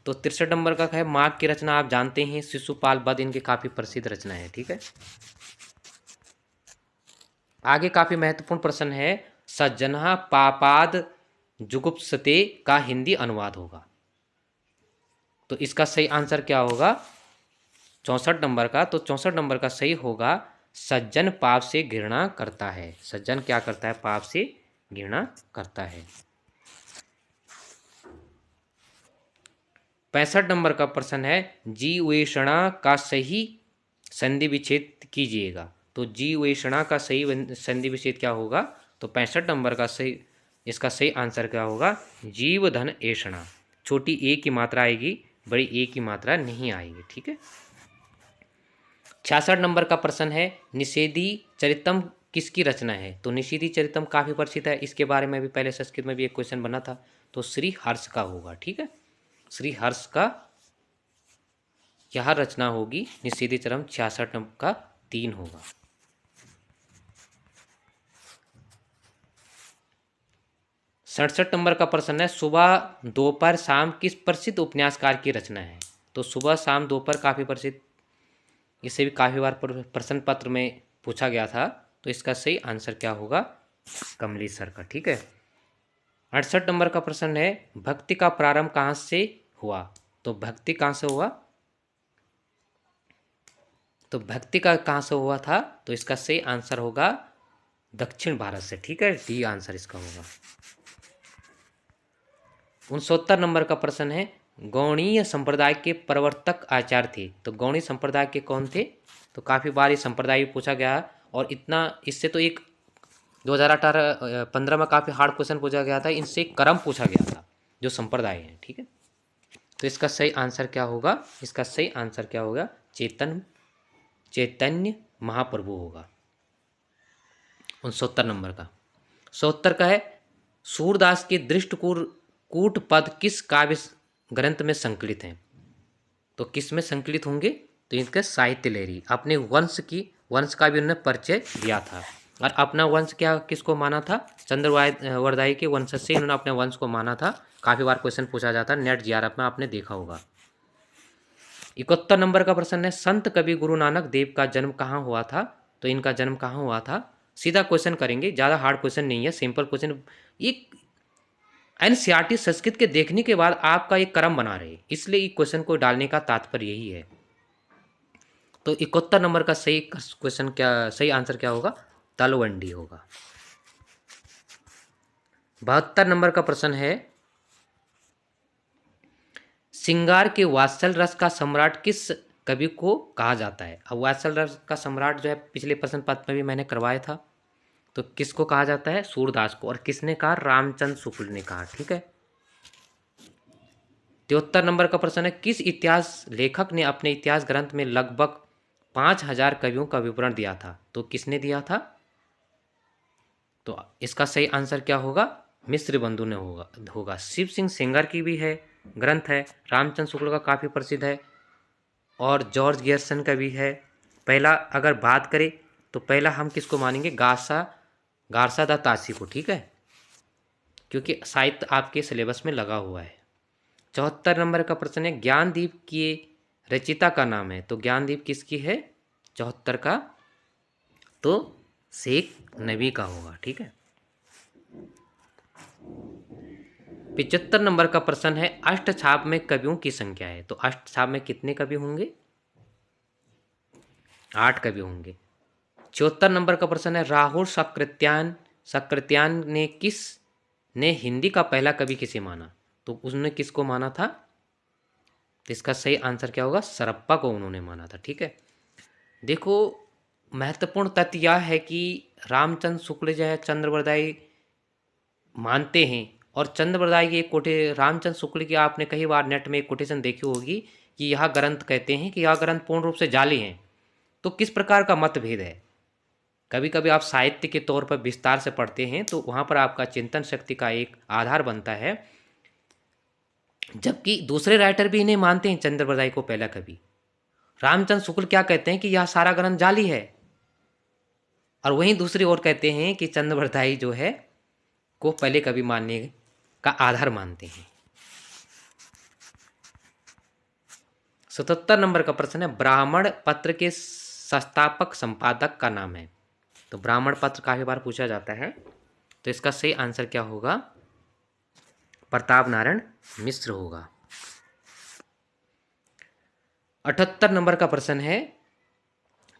तो 63 नंबर का है माघ की रचना, आप जानते हैं शिशुपाल वध इनकी काफी प्रसिद्ध रचना है। ठीक है, आगे काफी महत्वपूर्ण प्रश्न है, सज्जनहा पापाद जुगुप्सते का हिंदी अनुवाद होगा। तो इसका सही आंसर क्या होगा 64 नंबर का? तो 64 नंबर का सही होगा, सज्जन पाप से घृणा करता है। सज्जन क्या करता है? पाप से घृणा करता है। 65 नंबर का प्रश्न है, जीवेषणा का सही संधि विच्छेद कीजिएगा। तो जीवेषणा का सही संधि विच्छेद क्या होगा? तो 65 नंबर का सही, इसका सही आंसर क्या होगा? जीव धन ऐषणा। छोटी ए की मात्रा आएगी, बड़ी ए की मात्रा नहीं आएगी। ठीक है, 66 नंबर का प्रश्न है, निषेधी चरितम किसकी रचना है? तो निषेधी चरितम काफी प्रसिद्ध है, इसके बारे में भी पहले संस्कृत में भी एक क्वेश्चन बना था, तो श्री हर्ष का होगा। ठीक है, श्री हर्ष का यह रचना होगी। निषेधी चरम 66 नंबर का 3 होगा। सड़सठ नंबर का प्रश्न है, सुबह दोपहर शाम किस प्रसिद्ध उपन्यासकार की रचना है? तो सुबह शाम दोपहर काफी प्रसिद्ध, इसे भी काफी बार प्रश्न पत्र में पूछा गया था। तो इसका सही आंसर क्या होगा? कमलेश्वर का। ठीक है, 68 नंबर का प्रश्न है, भक्ति का प्रारंभ कहाँ से हुआ? तो भक्ति कहाँ से हुआ? तो भक्ति का कहाँ से हुआ था? तो इसका सही आंसर होगा दक्षिण भारत से। ठीक है, डी आंसर इसका होगा। 69 नंबर का प्रश्न है, गौड़ीय संप्रदाय के प्रवर्तक आचार्य थे। तो गौड़ी संप्रदाय के कौन थे? तो काफ़ी बार इस संप्रदाय भी पूछा गया और इतना इससे तो एक 2018-15 में काफ़ी हार्ड क्वेश्चन पूछा गया था, इनसे क्रम पूछा गया था जो संप्रदाय है। ठीक है, तो इसका सही आंसर क्या होगा? इसका सही आंसर क्या होगा? चैतन्य महाप्रभु होगा 69 नंबर का। 70 का है, सूरदास के दृष्टकूट पद किस काव्य ग्रंथ में संकलित हैं? तो किस में संकलित होंगे? तो इनके साहित्य लहरी। अपने वंश का भी उन्होंने परिचय दिया था और अपना वंश क्या किसको माना था? चंद्रवरदाई के वंश से इन्होंने अपने वंश को माना था। काफ़ी बार क्वेश्चन पूछा जाता है, नेट जीआरएफ में आपने देखा होगा। 71 नंबर का प्रश्न है, संत कवि गुरु नानक देव का जन्म कहाँ हुआ था? तो इनका जन्म कहाँ हुआ था? सीधा क्वेश्चन करेंगे, ज़्यादा हार्ड क्वेश्चन नहीं है, सिंपल क्वेश्चन। एक एनसीईआरटी संस्कृत के देखने के बाद आपका एक क्रम बना रहे, इसलिए इस क्वेश्चन को डालने का तात्पर्य यही है। तो 71 नंबर का सही क्वेश्चन क्या, सही आंसर क्या होगा? तलवंडी होगा। 72 नंबर का प्रश्न है, श्रृंगार के वात्सल रस का सम्राट किस कवि को कहा जाता है? अब वात्सल रस का सम्राट जो है पिछले प्रश्न पत्र में भी मैंने करवाया था, तो किसको कहा जाता है? सूरदास को। और किसने कहा? रामचंद्र शुक्ल ने कहा। ठीक है। 73 नंबर का प्रश्न है, किस इतिहास लेखक ने अपने इतिहास ग्रंथ में लगभग 5000 कवियों का विवरण दिया था? तो किसने दिया था? तो इसका सही आंसर क्या होगा? मिश्र बंधु ने होगा। शिव सिंह सेंगर की भी है ग्रंथ है, रामचंद्र शुक्ल का काफ़ी प्रसिद्ध है और जॉर्ज गियर्सन का भी है। पहला अगर बात करें तो पहला हम किसको मानेंगे? गारसा दा तासी को। ठीक है, क्योंकि साहित्य आपके सिलेबस में लगा हुआ है। 74 नंबर का प्रश्न है, ज्ञानदीप की रचिता का नाम है? तो ज्ञानदीप किसकी है? 74 का तो शेख नबी का होगा। ठीक है। 75 नंबर का प्रश्न है, अष्टछाप में कवियों की संख्या है? तो अष्टछाप में कितने कवि होंगे? 8 कवि होंगे। 74 नंबर का प्रश्न है, राहुल सकृत्यान ने हिंदी का पहला कवि किसे माना? तो उसने किसको माना था? तो इसका सही आंसर क्या होगा? सरप्पा को उन्होंने माना था। ठीक है। देखो, महत्वपूर्ण तथ्य यह है कि रामचंद्र शुक्ल जो है चंद्रवरदाई मानते हैं और चंद्रवरदाई की रामचंद्र शुक्ल की आपने कई बार नेट में एक कोटेशन देखी होगी कि यह ग्रंथ कहते हैं कि यह ग्रंथ पूर्ण रूप से जाली हैं। तो किस प्रकार का मतभेद है? कभी कभी आप साहित्य के तौर पर विस्तार से पढ़ते हैं तो वहाँ पर आपका चिंतन शक्ति का एक आधार बनता है, जबकि दूसरे राइटर भी इन्हें मानते हैं चंद्रवरदाई को पहला कवि। रामचंद्र शुक्ल क्या कहते हैं कि यह सारा ग्रंथ जाली है, और वहीं दूसरी ओर कहते हैं कि चंद्रवरदाई जो है को पहले कवि मानने का आधार मानते हैं। 77 नंबर का प्रश्न है, ब्राह्मण पत्र के संस्थापक संपादक का नाम है? तो ब्राह्मण पत्र काफी बार पूछा जाता है, तो इसका सही आंसर क्या होगा? प्रताप नारायण मिश्र होगा। 78 नंबर का प्रश्न है,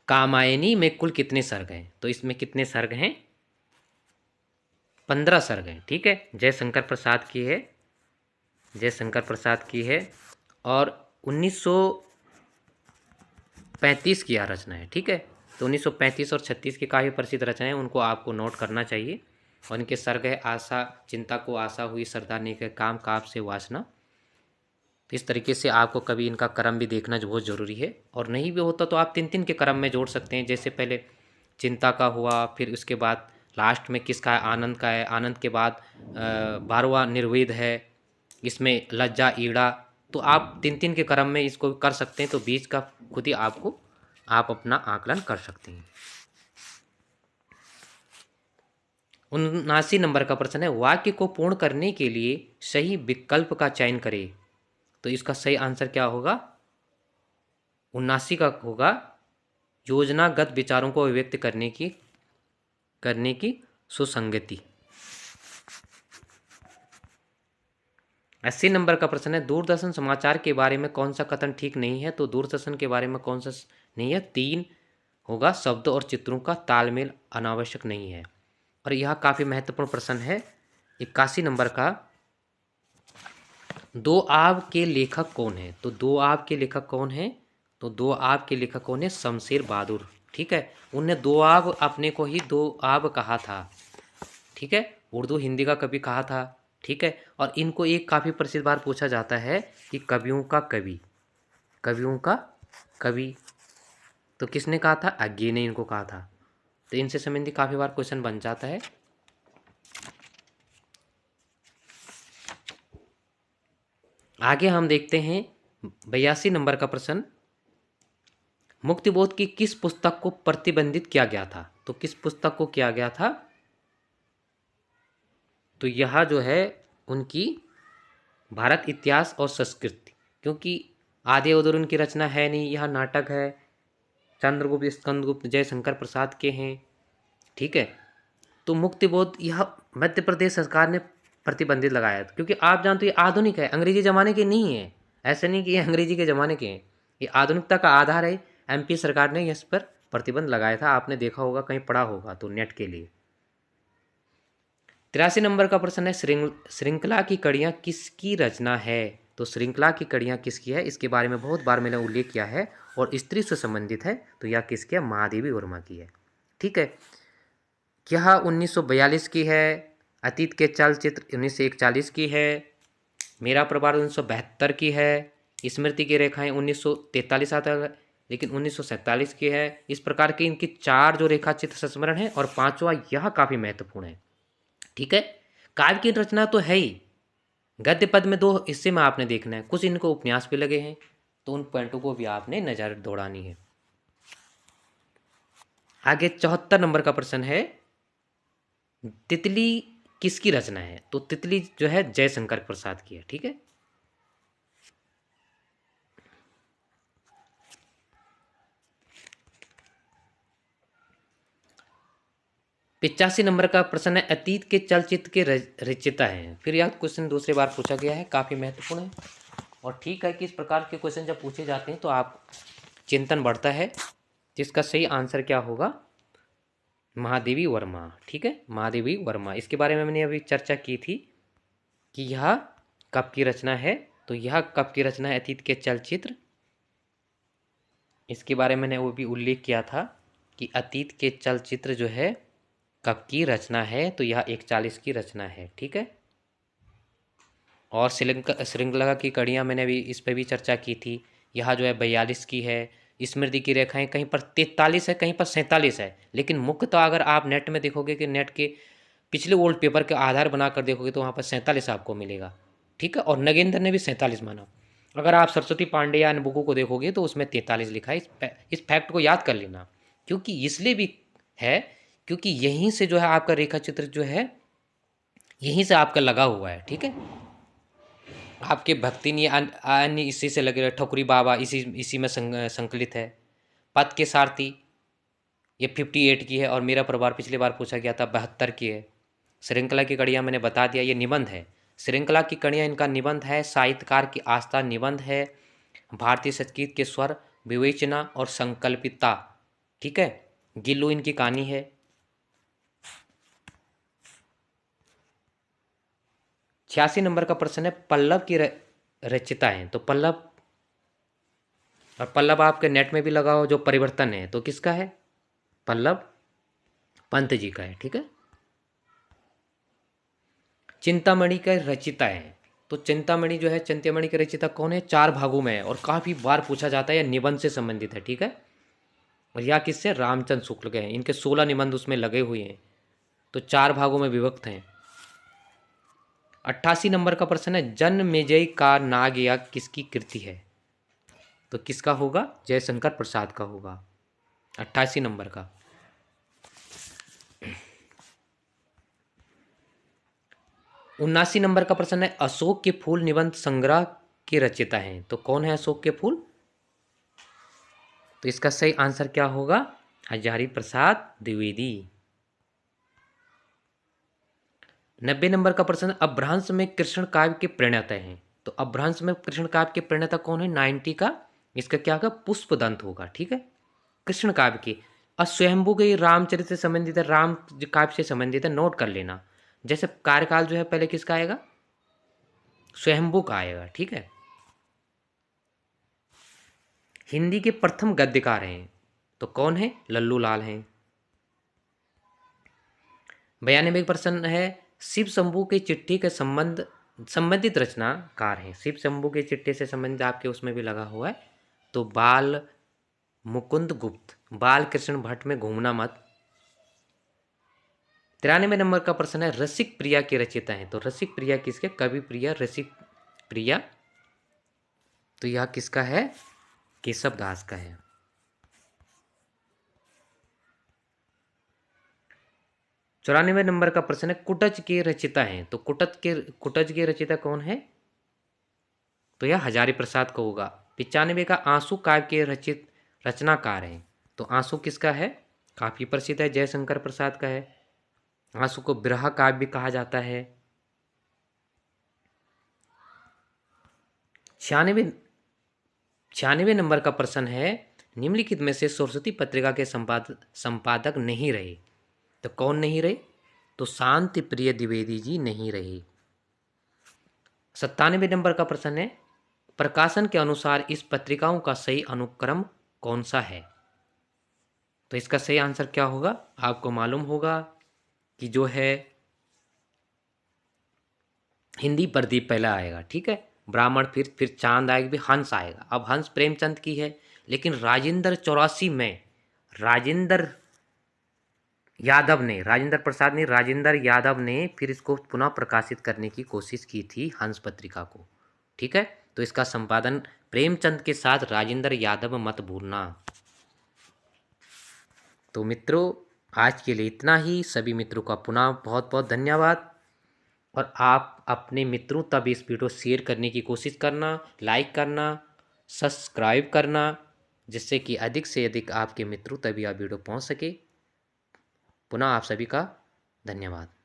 कामायनी में कुल कितने सर्ग हैं? तो इसमें कितने सर्ग हैं? 15 सर्ग हैं। ठीक है। जयशंकर प्रसाद की है और 1935 की यह रचना है। ठीक है। तो 1935 और 36 की काफ़ी प्रसिद्ध रचनाएं, उनको आपको नोट करना चाहिए। और इनके सर्ग है, आशा चिंता को आशा हुई, सरदार ने के काम काप से वासना। तो इस तरीके से आपको कभी इनका क्रम भी देखना जो बहुत ज़रूरी है, और नहीं भी होता तो आप 3-3 के क्रम में जोड़ सकते हैं। जैसे पहले चिंता का हुआ, फिर उसके बाद लास्ट में किसका है? आनंद का है। आनंद के बाद 12वां निर्वेद है, इसमें लज्जा ईड़ा। तो आप 3-3 के क्रम में इसको कर सकते हैं, तो बीच का खुद ही आप अपना आकलन कर सकते हैं। 79 नंबर का प्रश्न है, वाक्य को पूर्ण करने के लिए सही विकल्प का चयन करें? तो इसका सही आंसर क्या होगा? 79 का होगा, योजनागत विचारों को अभिव्यक्त करने की सुसंगति। 80 नंबर का प्रश्न है, दूरदर्शन समाचार के बारे में कौन सा कथन ठीक नहीं है? तो दूरदर्शन के बारे में कौन सा नहीं है? 3 होगा, शब्दों और चित्रों का तालमेल अनावश्यक नहीं है। और यह काफ़ी महत्वपूर्ण प्रश्न है। 81 नंबर का दो आब के लेखक कौन है? तो दो आब के लेखक कौन है? तो दो आब के लेखक कौन है? शमशेर बहादुर। ठीक है, उनने दो आब अपने को ही दो आब कहा था। ठीक है, उर्दू हिंदी का कवि कहा था। ठीक है, और इनको एक काफ़ी प्रसिद्ध बार पूछा जाता है कि कवियों का कवि, कवियों का कवि, तो किसने कहा था? अज्ञे ने इनको कहा था। तो इनसे संबंधित काफ़ी बार क्वेश्चन बन जाता है। आगे हम देखते हैं 82 नंबर का प्रश्न, मुक्तिबोध की किस पुस्तक को प्रतिबंधित किया गया था? तो किस पुस्तक को किया गया था? तो यह जो है उनकी भारत इतिहास और संस्कृति, क्योंकि आदि अवधि उनकी रचना है नहीं, यह नाटक है, चंद्रगुप्त स्कंदगुप्त जयशंकर प्रसाद के हैं। ठीक है, तो मुक्तिबोध यह मध्य प्रदेश सरकार ने प्रतिबंधित लगाया था, क्योंकि आप जानते हो ये आधुनिक है, अंग्रेजी ज़माने के नहीं है। ऐसे नहीं कि ये अंग्रेजी के ज़माने के हैं, ये आधुनिकता का आधार है। एमपी सरकार ने इस पर प्रतिबंध लगाया था, आपने देखा होगा, कहीं पढ़ा होगा तो नेट के लिए। 83 नंबर का प्रश्न है, श्रृंखला की कड़ियाँ किसकी रचना है? तो श्रृंखला की कड़ियाँ किसकी है, इसके बारे में बहुत बार मैंने उल्लेख किया है, और स्त्री से संबंधित है, तो यह किसकी है? महादेवी वर्मा की है। ठीक है, यह 1942 की है, अतीत के चलचित्र 1941 की है, मेरा परिवार 1972 की है, स्मृति की रेखाएं 1943 आता है, लेकिन 1947 की है। इस प्रकार की इनकी चार जो रेखा चित्र संस्मरण है, और पांचवा यह काफ़ी महत्वपूर्ण है। ठीक है, काव्य की रचना तो है ही, गद्य पद में दो हिस्से में आपने देखना है, कुछ इनको उपन्यास पे लगे हैं, तो उन पॉइंटों को भी आपने नजर दौड़ानी है। आगे 74 नंबर का प्रश्न है, तितली किसकी रचना है? तो तितली जो है जयशंकर प्रसाद की है। ठीक है, पिचासी नंबर का प्रश्न है, अतीत के चलचित्र के रचयिता हैं। फिर यह क्वेश्चन दूसरी बार पूछा गया है, काफ़ी महत्वपूर्ण है। और ठीक है कि इस प्रकार के क्वेश्चन जब पूछे जाते हैं तो आप चिंतन बढ़ता है, जिसका सही आंसर क्या होगा? महादेवी वर्मा। ठीक है, महादेवी वर्मा, इसके बारे में मैंने अभी चर्चा की थी कि यह कब की रचना है। तो यह कब की रचना है? अतीत के चलचित्र, इसके बारे में मैंने वो भी उल्लेख किया था कि अतीत के चलचित्र जो है कब की रचना है, तो यह 41 की रचना है। ठीक है, और श्रृंखला की कड़ियाँ मैंने अभी इस पर भी चर्चा की थी, यह जो है 42 की है। स्मृति की रेखाएं कहीं पर 43 है, कहीं पर 47 है, लेकिन मुख्यतः अगर आप नेट में देखोगे कि नेट के पिछले ओल्ड पेपर के आधार बनाकर देखोगे तो वहाँ पर 47 आपको मिलेगा। ठीक है, और नगेंद्र ने भी 47 माना। अगर आप सरस्वती पांडे या अन्य बुकों को देखोगे तो उसमें 43 लिखा है। इस फैक्ट को याद कर लेना, क्योंकि इसलिए भी है क्योंकि यहीं से जो है आपका रेखा चित्र जो है यहीं से आपका लगा हुआ है। ठीक है, आपके भक्ति नहीं अन्य इसी से लगे रहे, ठकुरी बाबा इसी में संकलित है। पद के सारथी ये 58 की है, और मेरा परिवार पिछली बार पूछा गया था 72 की है। श्रृंखला की कड़ियाँ मैंने बता दिया, ये निबंध है। श्रृंखला की कड़ियाँ इनका निबंध है, साहित्यकार की आस्था निबंध है, भारतीय संगीत के स्वर विवेचना और संकल्पिता। ठीक है, गिल्लू इनकी कहानी है। 86 नंबर का प्रश्न है, पल्लव की रचयिता है। तो पल्लव, और पल्लव आपके नेट में भी लगाओ, जो परिवर्तन है तो किसका है? पल्लव पंत जी का है। ठीक है, चिंतामणि का रचयिता है। तो चिंतामणि जो है, चिंतामणि के रचयिता कौन है? 4 भागों में है, और काफ़ी बार पूछा जाता है, यह निबंध से संबंधित है। ठीक है, और यह किससे? रामचंद्र शुक्ल के हैं, इनके 16 निबंध उसमें लगे हुए हैं, तो 4 भागों में विभक्त हैं। 88 नंबर का प्रश्न है, जन्मेजय का नागयज्ञ किसकी कृति है? तो किसका होगा? जयशंकर प्रसाद का होगा, 88 नंबर का। 79 नंबर का प्रश्न है, अशोक के फूल निबंध संग्रह के रचयिता हैं। तो कौन है अशोक के फूल? तो इसका सही आंसर क्या होगा? हजारी प्रसाद द्विवेदी। 90 नंबर का प्रश्न, अपभ्रंश में कृष्ण काव्य के प्रणेता हैं। तो अपभ्रंश में कृष्ण काव्य के प्रणेता कौन है? 90 का, इसका क्या होगा? पुष्पदंत होगा। ठीक है, कृष्ण काव्य की। स्वयंभू के रामचरित से संबंधित है, राम काव्य से संबंधित है, नोट कर लेना। जैसे कार्यकाल जो है पहले किसका आएगा? स्वयंभू का आएगा, ठीक है। हिंदी के प्रथम गद्यकार हैं तो कौन है? लल्लू लाल हैं। 92 प्रश्न है, शिव शंभू के चिट्ठी के संबंधित रचनाकार हैं। शिव शंभू के चिट्ठी से संबंधित आपके उसमें भी लगा हुआ है, तो बाल मुकुंद गुप्त, बाल कृष्ण भट्ट में घूमना मत। 93 नंबर का प्रश्न है, रसिक प्रिया के रचयिता हैं तो रसिक प्रिया किसके? कवि प्रिया, रसिक प्रिया, तो यह किसका है? केशव दास का है। 94 नंबर का प्रश्न है, कुटज के रचयिता हैं तो कुटज के रचयिता कौन है? तो यह हजारी प्रसाद का होगा। 95 का, आंसू काव्य के रचित रचनाकार हैं तो आंसू किसका है? काफी प्रसिद्ध है, जयशंकर प्रसाद का है। आंसू को बिरहा काव्य भी कहा जाता है। 96 नंबर का प्रश्न है, निम्नलिखित में से सरस्वती पत्रिका के संपादक नहीं रहे तो कौन नहीं रहे? तो शांति प्रिय द्विवेदी जी नहीं रहे। 97 नंबर का प्रश्न है, प्रकाशन के अनुसार इस पत्रिकाओं का सही अनुक्रम कौन सा है? तो इसका सही आंसर क्या होगा? आपको मालूम होगा कि जो है हिंदी प्रदीप पहला आएगा, ठीक है, ब्राह्मण, फिर चांद आएगा, फिर हंस आएगा। अब हंस प्रेमचंद की है, लेकिन राजेंद्र 84 में राजेंद्र प्रसाद ने, राजेंद्र यादव ने फिर इसको पुनः प्रकाशित करने की कोशिश की थी, हंस पत्रिका को, ठीक है। तो इसका संपादन प्रेमचंद के साथ राजेंद्र यादव मत भूलना। तो मित्रों, आज के लिए इतना ही। सभी मित्रों का पुनः बहुत बहुत धन्यवाद। और आप अपने मित्रों तक इस वीडियो शेयर करने की कोशिश करना, लाइक करना, सब्सक्राइब करना, जिससे कि अधिक से अधिक आपके मित्रों तक यह वीडियो पहुंच सके। पुनः आप सभी का धन्यवाद।